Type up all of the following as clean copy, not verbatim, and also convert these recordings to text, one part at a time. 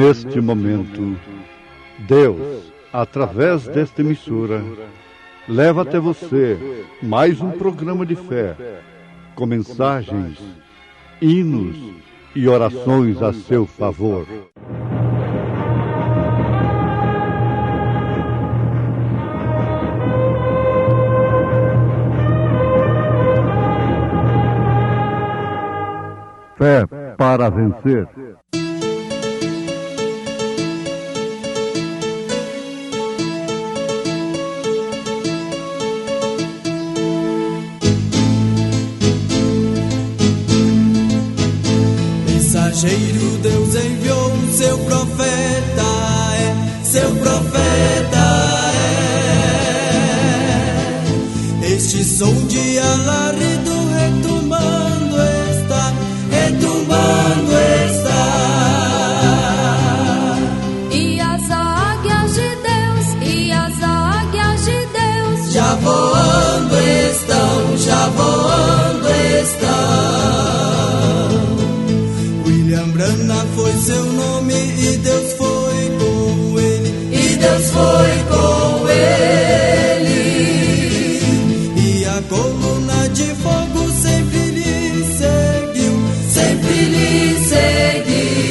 Neste momento, Deus, através desta emissora, leva até você mais um programa de fé, com mensagens, hinos e orações a seu favor. Fé para vencer. Mensageiro, Deus enviou o seu profeta, seu profeta Este som de alarido retumbando está, retumbando está. E as águias de Deus, e as águias de Deus já voando estão, já voando estão. Branham foi seu nome e Deus foi com ele, e Deus foi com ele. E a coluna de fogo sempre lhe seguiu, sempre lhe seguiu.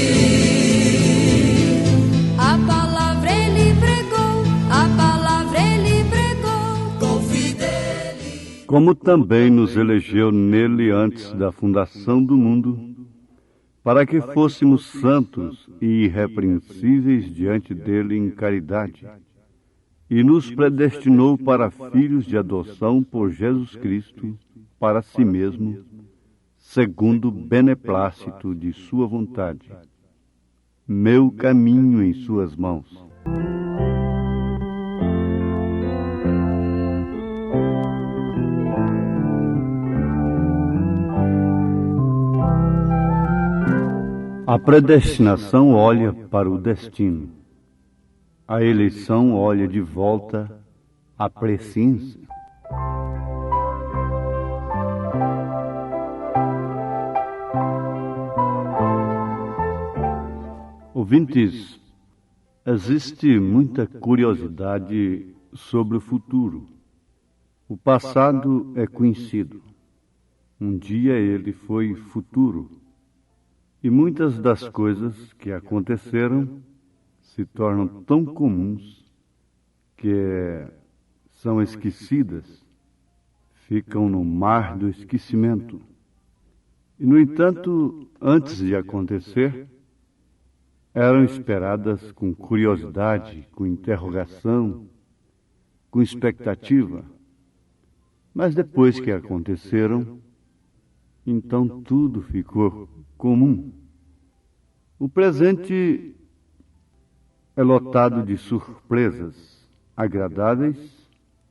A palavra ele pregou, a palavra ele pregou com fidelidade. Como também nos elegeu nele antes da fundação do mundo, para que fôssemos santos e irrepreensíveis diante dele em caridade, e nos predestinou para filhos de adoção por Jesus Cristo, para si mesmo, segundo o beneplácito de sua vontade. Meu caminho em suas mãos. A predestinação olha para o destino. A eleição olha de volta à presciência. Ouvintes, existe muita curiosidade sobre o futuro. O passado é conhecido. Um dia ele foi futuro. E muitas das coisas que aconteceram se tornam tão comuns que são esquecidas, ficam no mar do esquecimento. E, no entanto, antes de acontecer, eram esperadas com curiosidade, com interrogação, com expectativa. Mas depois que aconteceram, então tudo ficou comum. O presente é lotado de surpresas agradáveis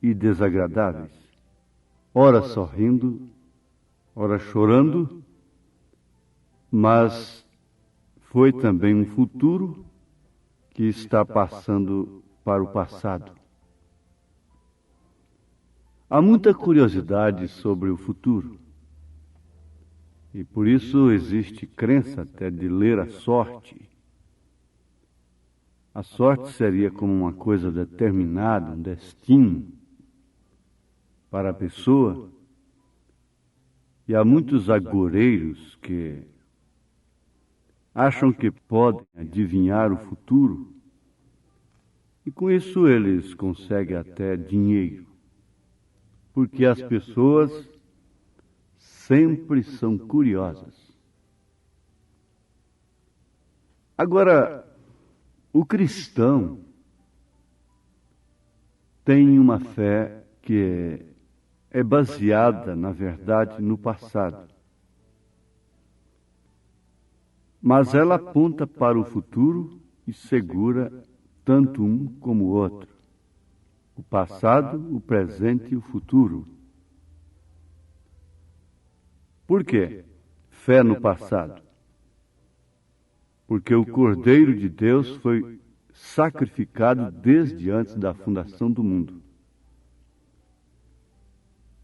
e desagradáveis, ora sorrindo, ora chorando, mas foi também um futuro que está passando para o passado. Há muita curiosidade sobre o futuro. E por isso existe crença até de ler a sorte. A sorte seria como uma coisa determinada, um destino para a pessoa. E há muitos agoureiros que acham que podem adivinhar o futuro. E com isso eles conseguem até dinheiro. Porque as pessoas sempre são curiosas. Agora, o cristão tem uma fé que é baseada, na verdade, no passado. Mas ela aponta para o futuro e segura tanto um como o outro. O passado, o presente e o futuro. Por quê? Fé no passado. Porque o Cordeiro de Deus foi sacrificado desde antes da fundação do mundo.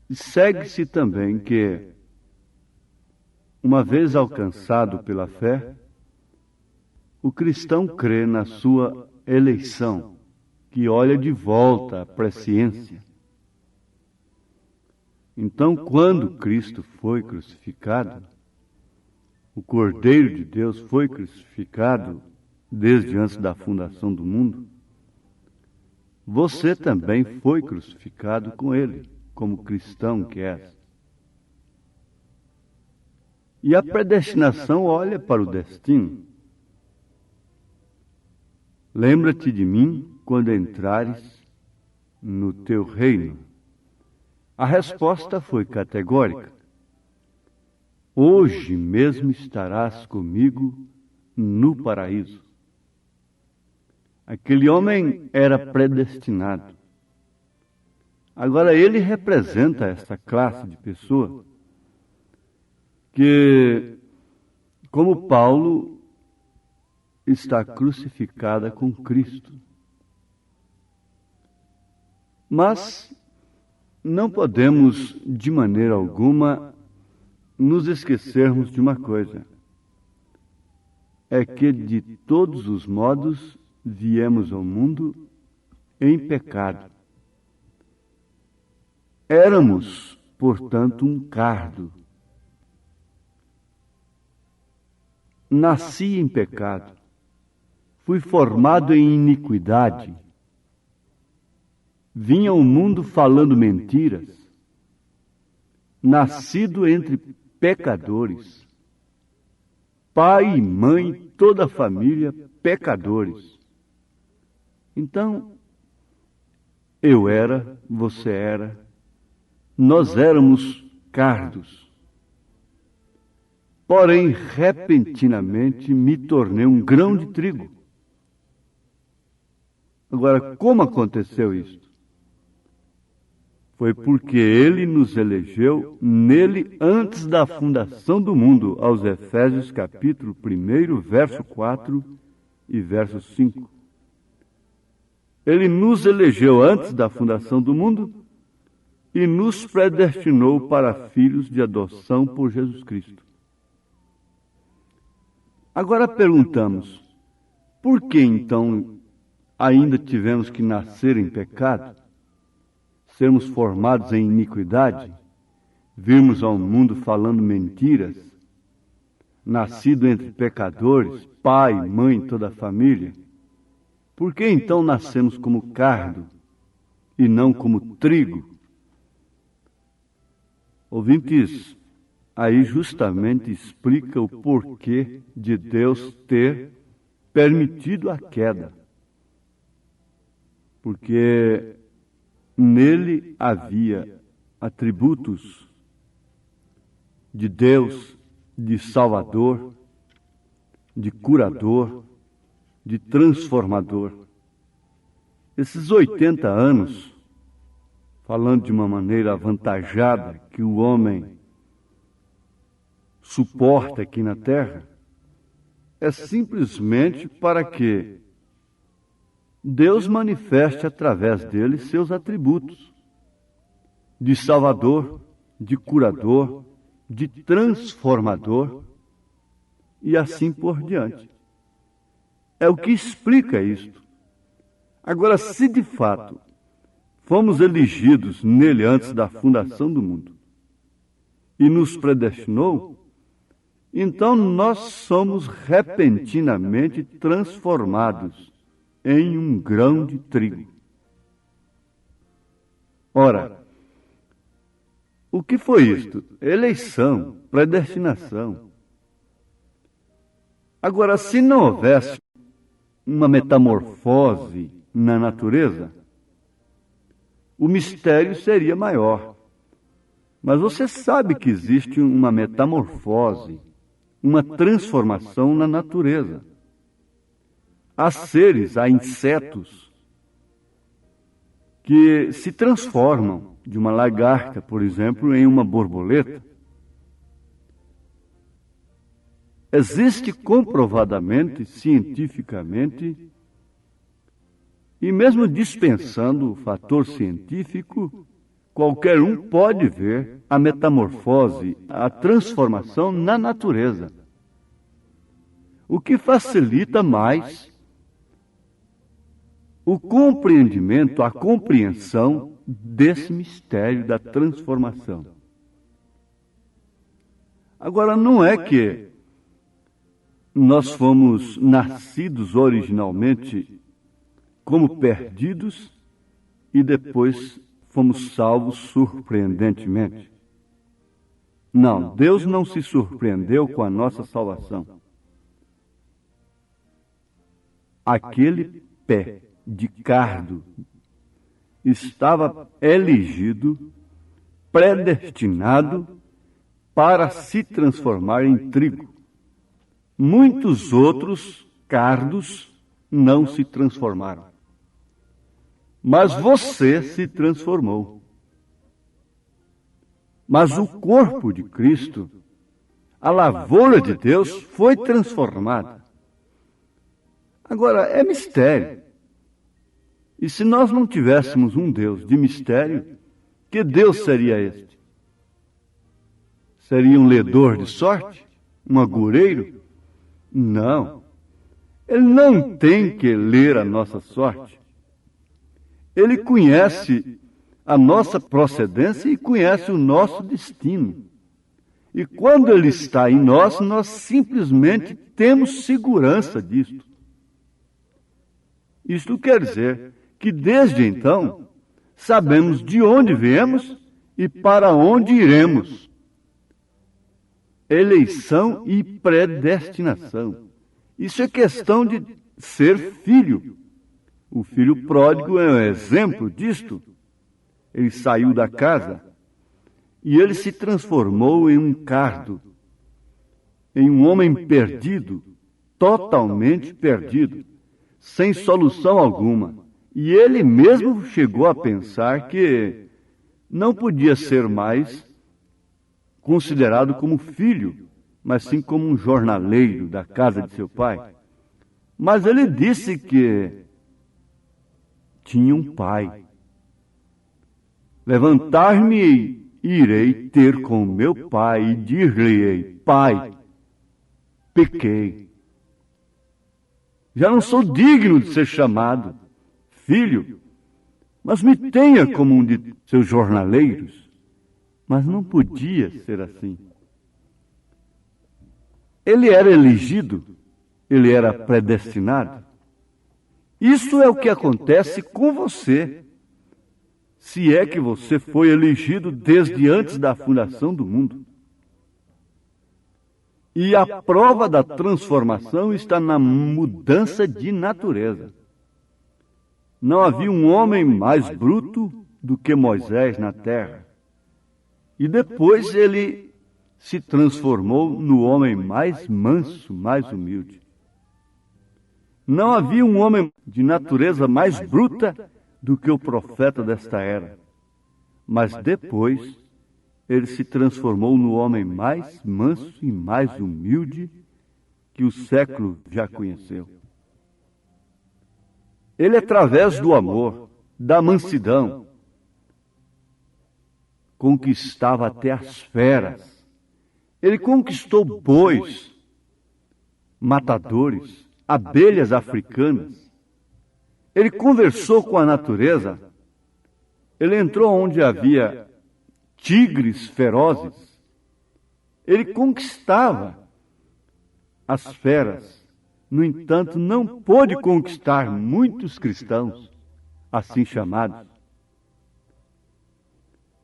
E segue-se também que, uma vez alcançado pela fé, O cristão crê na sua eleição, que olha de volta à presciência. Então, quando Cristo foi crucificado, o Cordeiro de Deus foi crucificado desde antes da fundação do mundo, você também foi crucificado com ele, como cristão que és. E a predestinação olha para o destino. Lembra-te de mim quando entrares no teu reino. A resposta foi categórica. Hoje mesmo estarás comigo no paraíso. Aquele homem era predestinado. Agora ele representa essa classe de pessoa que, como Paulo, está crucificada com Cristo. Mas não podemos, de maneira alguma, nos esquecermos de uma coisa. É que, de todos os modos, viemos ao mundo em pecado. Éramos, portanto, um cardo. Nasci em pecado. Fui formado em iniquidade. Vim ao mundo falando mentiras. Nascido entre pecadores. Pai e mãe, toda a família, pecadores. Então, eu era, você era, nós éramos cardos. Porém, repentinamente, me tornei um grão de trigo. Agora, como aconteceu isto? Foi porque ele nos elegeu nele antes da fundação do mundo, aos Efésios capítulo 1, verso 4 e verso 5. Ele nos elegeu antes da fundação do mundo e nos predestinou para filhos de adoção por Jesus Cristo. Agora perguntamos, por que então ainda tivemos que nascer em pecado, sermos formados em iniquidade, virmos ao mundo falando mentiras, nascido entre pecadores, pai, mãe, toda a família? Por que então nascemos como cardo e não como trigo? Ouvintes, aí justamente explica o porquê de Deus ter permitido a queda. Porque nele havia atributos de Deus, de Salvador, de curador, de transformador. Esses 80 anos, falando de uma maneira avantajada que o homem suporta aqui na terra, é simplesmente para que Deus manifeste através dele seus atributos de Salvador, de curador, de transformador e assim por diante. É o que explica isto. Agora, se de fato fomos elegidos nele antes da fundação do mundo e nos predestinou, então nós somos repentinamente transformados em um grão de trigo. Ora, o que foi isto? Eleição, predestinação. Agora, se não houvesse uma metamorfose na natureza, o mistério seria maior. Mas você sabe que existe uma metamorfose, uma transformação na natureza. Há seres, há insetos que se transformam de uma lagarta, por exemplo, em uma borboleta. Existe comprovadamente, cientificamente, e mesmo dispensando o fator científico, qualquer um pode ver a metamorfose, a transformação na natureza. o que facilita mais o compreendimento, a compreensão desse mistério da transformação. Agora, não é que nós fomos nascidos originalmente como perdidos e depois fomos salvos surpreendentemente. Não, Deus não se surpreendeu com a nossa salvação. Aquele pé de cardo estava elegido, predestinado para se transformar em trigo. Muitos outros cardos não se transformaram. Mas você se transformou. Mas o corpo de Cristo, a lavoura de Deus, foi transformada. Agora, é mistério. E se nós não tivéssemos um Deus de mistério, que Deus seria este? Seria um ledor de sorte? Um agoureiro? Não. Ele não tem que ler a nossa sorte. Ele conhece a nossa procedência e conhece o nosso destino. E quando Ele está em nós, nós simplesmente temos segurança disto. Isto quer dizer que desde então sabemos de onde viemos e para onde iremos. Eleição e predestinação. Isso é questão de ser filho. O filho pródigo é um exemplo disto. Ele saiu da casa e ele se transformou em um cardo, em um homem perdido, totalmente perdido, sem solução alguma. E ele mesmo chegou a pensar que não podia ser mais considerado como filho, mas sim como um jornaleiro da casa de seu pai. Mas ele disse que tinha um pai. Levantar-me e irei ter com meu pai e dir-lhe-ei: Pai, pequei. Já não sou digno de ser chamado filho, mas me tenha como um de seus jornaleiros. Mas não podia ser assim. Ele era elegido, ele era predestinado. Isso é o que acontece com você, se é que você foi elegido desde antes da fundação do mundo. E a prova da transformação está na mudança de natureza. Não havia um homem mais bruto do que Moisés na terra. E depois ele se transformou no homem mais manso, mais humilde. Não havia um homem de natureza mais bruta do que o profeta desta era. Mas depois ele se transformou no homem mais manso e mais humilde que o século já conheceu. Ele, através do amor, da mansidão, conquistava até as feras. Ele conquistou bois, matadores, abelhas africanas. Ele conversou com a natureza. Ele entrou onde havia tigres ferozes. Ele conquistava as feras. No entanto, não pôde conquistar muitos cristãos, assim chamados.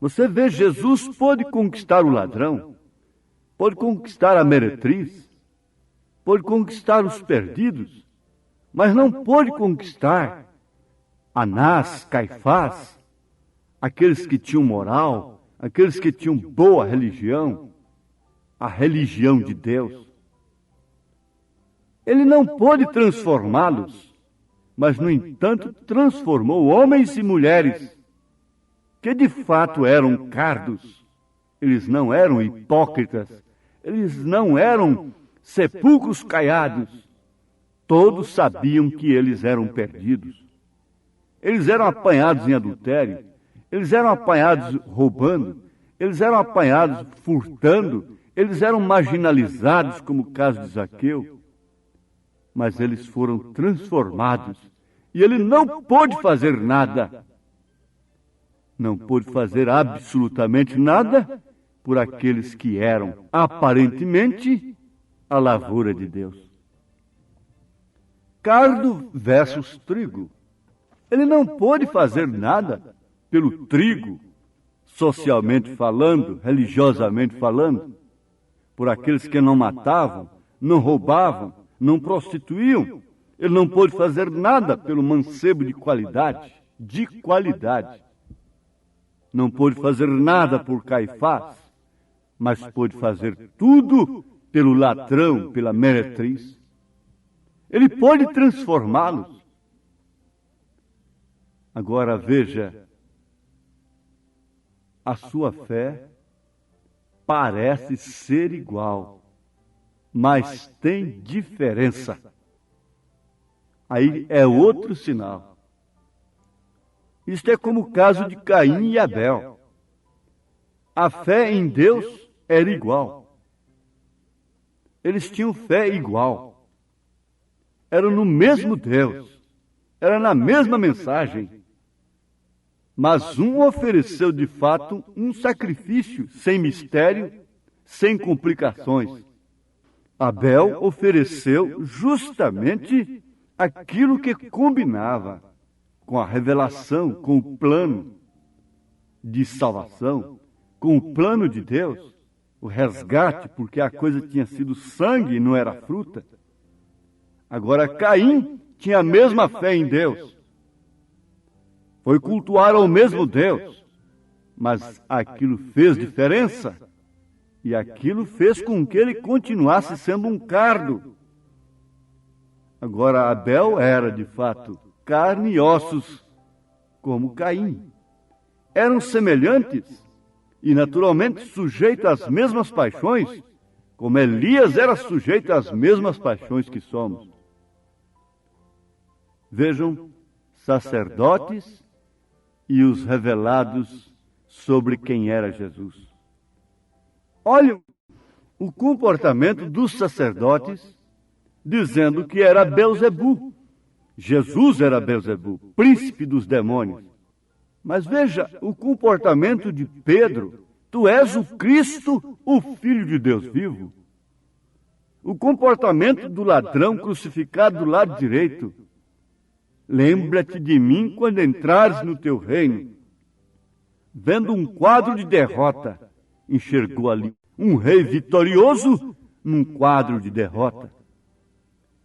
Você vê, Jesus pôde conquistar o ladrão, pôde conquistar a meretriz, pôde conquistar os perdidos, mas não pôde conquistar Anás, Caifás, aqueles que tinham moral, aqueles que tinham boa religião, a religião de Deus. Ele não pôde transformá-los, mas, no entanto, transformou homens e mulheres que de fato eram cardos. Eles não eram hipócritas, eles não eram sepulcros caiados. Todos sabiam que eles eram perdidos. Eles eram apanhados em adultério, eles eram apanhados roubando, eles eram apanhados furtando, eles eram marginalizados, como o caso de Zaqueu. mas eles foram transformados e ele não pôde fazer nada. Não pôde fazer absolutamente nada por aqueles que eram, aparentemente, a lavoura de Deus. Cardo versus trigo. Ele não pôde fazer nada pelo trigo, socialmente falando, religiosamente falando, por aqueles que não matavam, não roubavam, não prostituíam. Ele não pôde fazer nada pelo mancebo de qualidade, Não pôde fazer nada por Caifás, mas pôde fazer tudo pelo ladrão, pela meretriz. Ele pôde transformá-los. Agora veja, a sua fé parece ser igual, mas tem diferença. Aí é outro sinal. Isto é como o caso de Caim e Abel. A fé em Deus era igual. Eles tinham fé igual. Era no mesmo Deus, era na mesma mensagem. Mas um ofereceu de fato um sacrifício sem mistério, sem complicações. Abel ofereceu justamente aquilo que combinava com a revelação, com o plano de salvação, com o plano de Deus, o resgate, porque a coisa tinha sido sangue e não era fruta. Agora, Caim tinha a mesma fé em Deus. Foi cultuar ao mesmo Deus. Mas aquilo fez diferença. E aquilo fez com que ele continuasse sendo um cardo. Agora, Abel era, de fato, carne e ossos, como Caim. Eram semelhantes e, naturalmente, sujeitos às mesmas paixões, como Elias era sujeito às mesmas paixões que somos. Vejam, sacerdotes e os revelados sobre quem era Jesus. Olhem o comportamento dos sacerdotes, dizendo que era Belzebu. Jesus era Belzebu, príncipe dos demônios. Mas veja o comportamento de Pedro. Tu és o Cristo, o Filho de Deus vivo. O comportamento do ladrão crucificado do lado direito. Lembra-te de mim quando entrares no teu reino. Vendo um quadro de derrota, enxergou ali um rei vitorioso num quadro de derrota.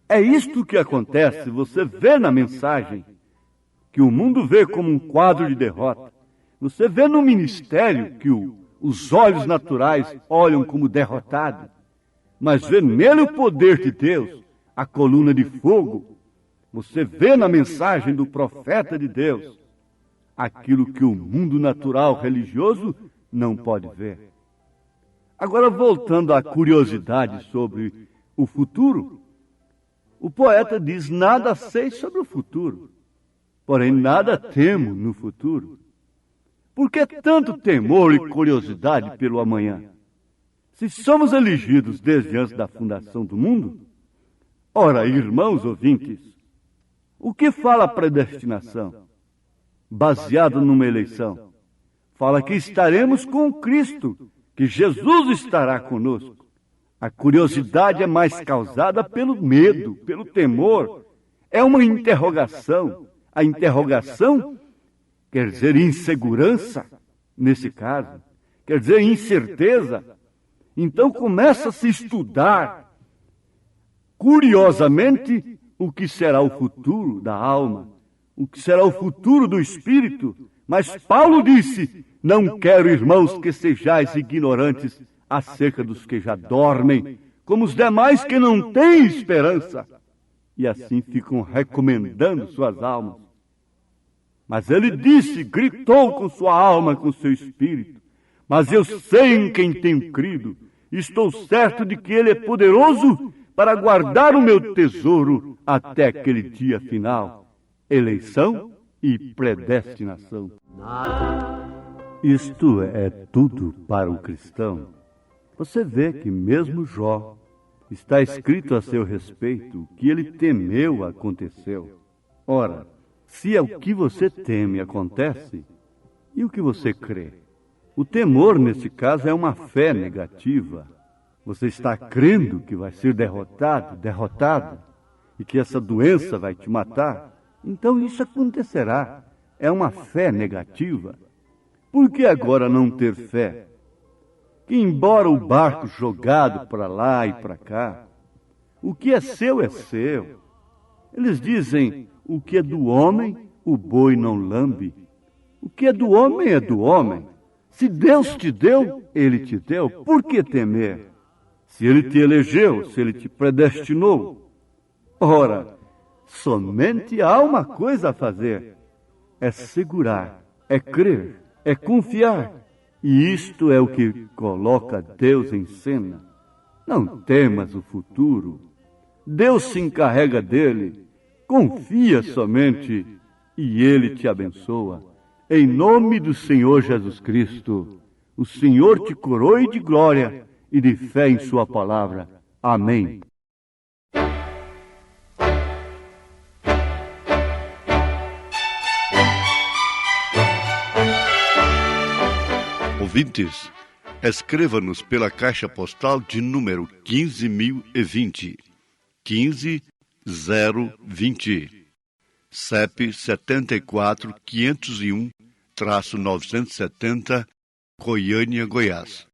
É isto que acontece, você vê na mensagem, que o mundo vê como um quadro de derrota. Você vê no ministério que os olhos naturais olham como derrotado, mas vê nele o poder de Deus, a coluna de fogo. Você vê na mensagem do profeta de Deus aquilo que o mundo natural religioso não pode ver. Agora, voltando à curiosidade sobre o futuro, o poeta diz: nada sei sobre o futuro, porém nada temo no futuro. Por que tanto temor e curiosidade pelo amanhã? Se somos elegidos desde antes da fundação do mundo, ora, irmãos ouvintes, o que fala a predestinação? Baseado numa eleição. Fala que estaremos com Cristo, que Jesus estará conosco. A curiosidade é mais causada pelo medo, pelo temor. É uma interrogação. A interrogação quer dizer insegurança, nesse caso. Quer dizer incerteza. Então começa a se estudar, curiosamente, o que será o futuro da alma, o que será o futuro do espírito. Mas Paulo disse: não quero, irmãos, que sejais ignorantes acerca dos que já dormem, como os demais que não têm esperança. E assim ficam recomendando suas almas. Mas ele disse, gritou com sua alma, com seu espírito: mas eu sei em quem tenho crido, estou certo de que ele é poderoso para guardar o meu tesouro até aquele dia final. Eleição e predestinação. Isto é tudo para o cristão. Você vê que mesmo Jó, Está escrito a seu respeito: o que ele temeu aconteceu. Ora, se é o que você teme acontece, e o que você crê? O temor, nesse caso, é uma fé negativa. Você está crendo que vai ser derrotado, derrotada, e que essa doença vai te matar. Então isso acontecerá. É uma fé negativa. Por que agora não ter fé? Que embora o barco jogado para lá e para cá, o que é seu é seu. Eles dizem: o que é do homem, o boi não lambe. O que é do homem é do homem. Se Deus te deu, Ele te deu. Por que temer? Se Ele te elegeu, se Ele te predestinou. Ora, somente há uma coisa a fazer: é segurar, é crer, é confiar. E isto é o que coloca Deus em cena. Não temas o futuro. Deus se encarrega dele. Confia somente e Ele te abençoa. Em nome do Senhor Jesus Cristo, o Senhor te coroe de glória e de fé em sua palavra. Amém. Ouvintes, escreva-nos pela caixa postal de número 15.020, 15020, CEP 74.501-970, Goiânia, Goiás.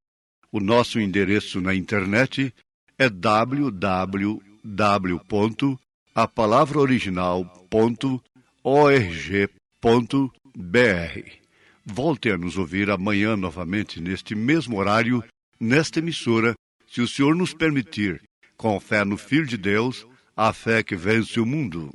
O nosso endereço na internet é www.apalavraoriginal.org.br. Volte a nos ouvir amanhã novamente, neste mesmo horário, nesta emissora, se o Senhor nos permitir, com fé no Filho de Deus, a fé que vence o mundo.